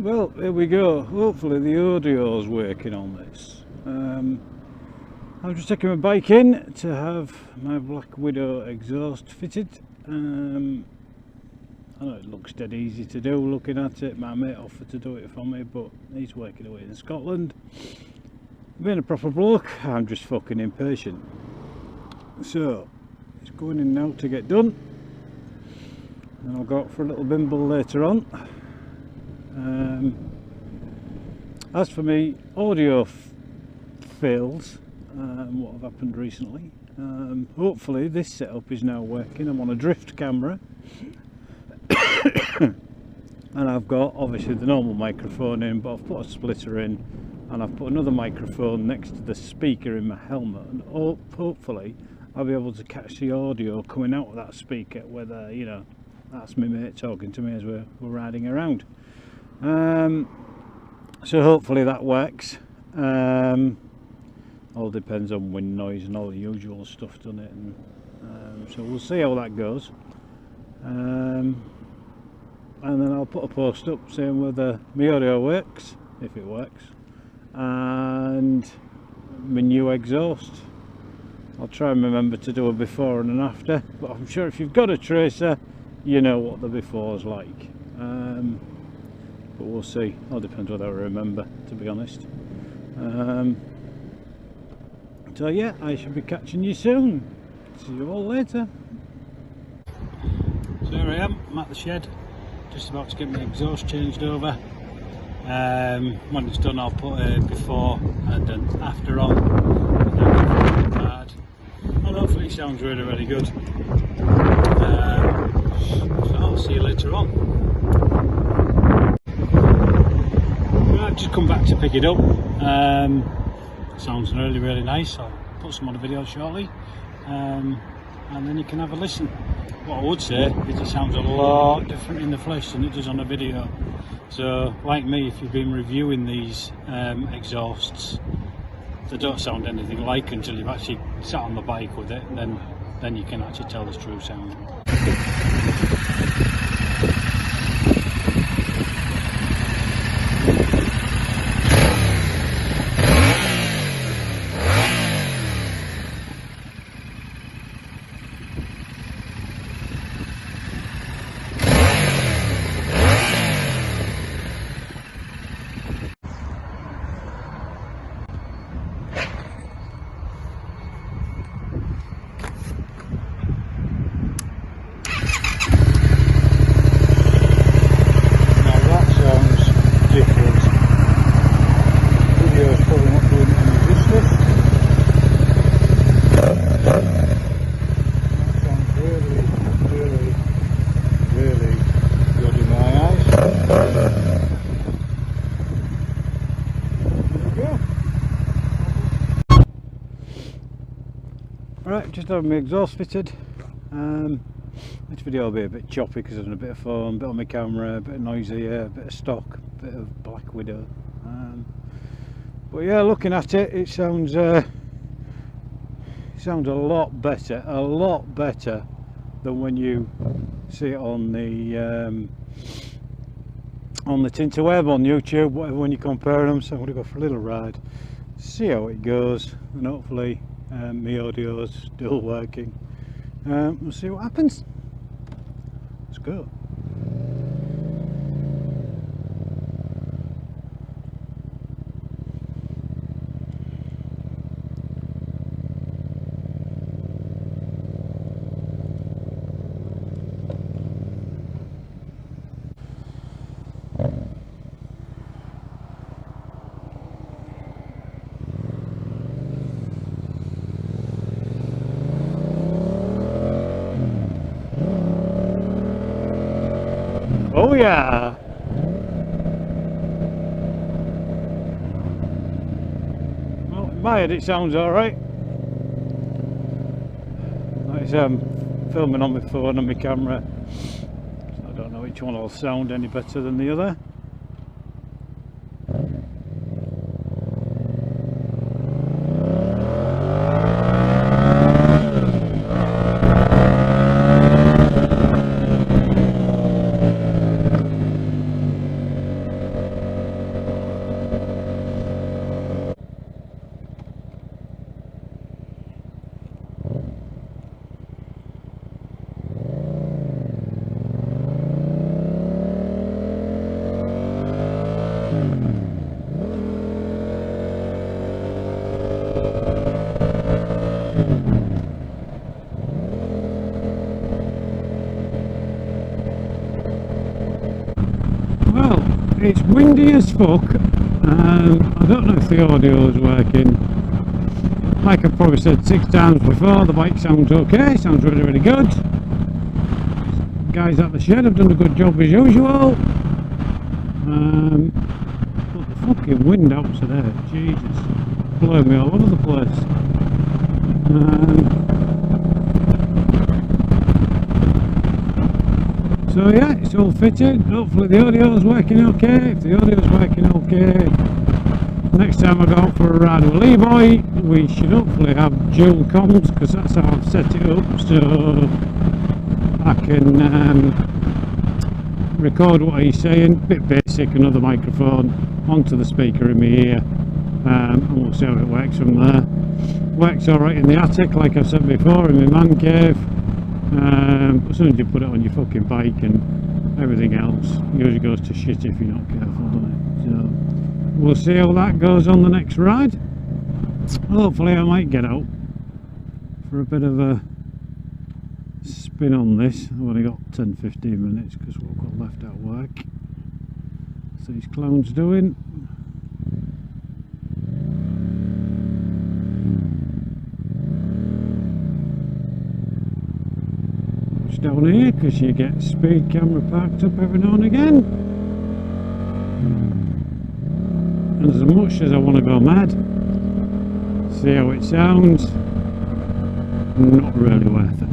Well, here we go. Hopefully the audio's working on this. I'm just taking my bike in to have my Black Widow exhaust fitted. I know it looks dead easy to do looking at it. My mate offered to do it for me, but he's working away in Scotland. Being a proper bloke, I'm just fucking impatient. So, it's going in now to get done. And I'll go out for a little bimble later on. As for me, audio fails. What have happened recently? Hopefully this setup is now working. I'm on a drift camera. And I've got obviously the normal microphone in, but I've put a splitter in and I've put another microphone next to the speaker in my helmet, and hopefully I'll be able to catch the audio coming out of that speaker, whether, you know, that's my mate talking to me as we're riding around. So hopefully that works. All depends on wind noise and all the usual stuff, doesn't it? And so we'll see how that goes. And then I'll put a post up saying whether my audio works, if it works, and my new exhaust. I'll try and remember to do a before and an after, but I'm sure if you've got a tracer, you know what the before's like. But we'll see. All depends whether I remember, to be honest. So yeah, I shall be catching you soon. See you all later. So here I am, I'm at the shed, just about to get my exhaust changed over. When it's done, I'll put a before and an after on, and hopefully it sounds really, really good. So I'll see you later on. I've just come back to pick it up. Sounds really, really nice. I'll put some on the video shortly, and then you can have a listen. What I would say is it sounds a lot different in the flesh than it does on the video. So, like me, if you've been reviewing these exhausts, they don't sound anything like until you've actually sat on the bike with it, and then you can actually tell the true sound. Right, just having my exhaust fitted. This video will be a bit choppy because there's a bit of foam, a bit on my camera, a bit of noisy here, a bit of stock, a bit of Black Widow. But yeah, looking at it, it sounds a lot better than when you see it on the Tinterweb on YouTube, whatever, when you compare them. So I'm going to go for a little ride, see how it goes, and hopefully my audio is still working. We'll see what happens. Let's go. Oh yeah! Well, in my head it sounds alright. Like I say, I'm filming on my phone and my camera, so I don't know which one will sound any better than the other. it's windy as fuck. I don't know if the audio is working. Like I've probably said 6 times before, the bike sounds okay, sounds really, really good. Guys at the shed have done a good job as usual. But the fucking wind out today, Jesus, blowing me all over the place. So yeah, it's all fitted. Hopefully the audio is working okay. If the audio is working okay, next time I go out for a ride with Levi, we should hopefully have dual comms, because that's how I've set it up, so I can record what he's saying, bit basic, another microphone onto the speaker in my ear, and we'll see how it works from there. Works alright in the attic, like I've said before, in my man cave. As soon as you put it on your fucking bike and everything else, it usually goes to shit if you're not careful, doesn't it? So we'll see how that goes on the next ride. Hopefully I might get out for a bit of a spin on this. I've only got 10-15 minutes because we've got left at work. So these clowns doing. Watch down here because you get speed camera parked up every now and again. And as much as I want to go mad, see how it sounds, not really worth it.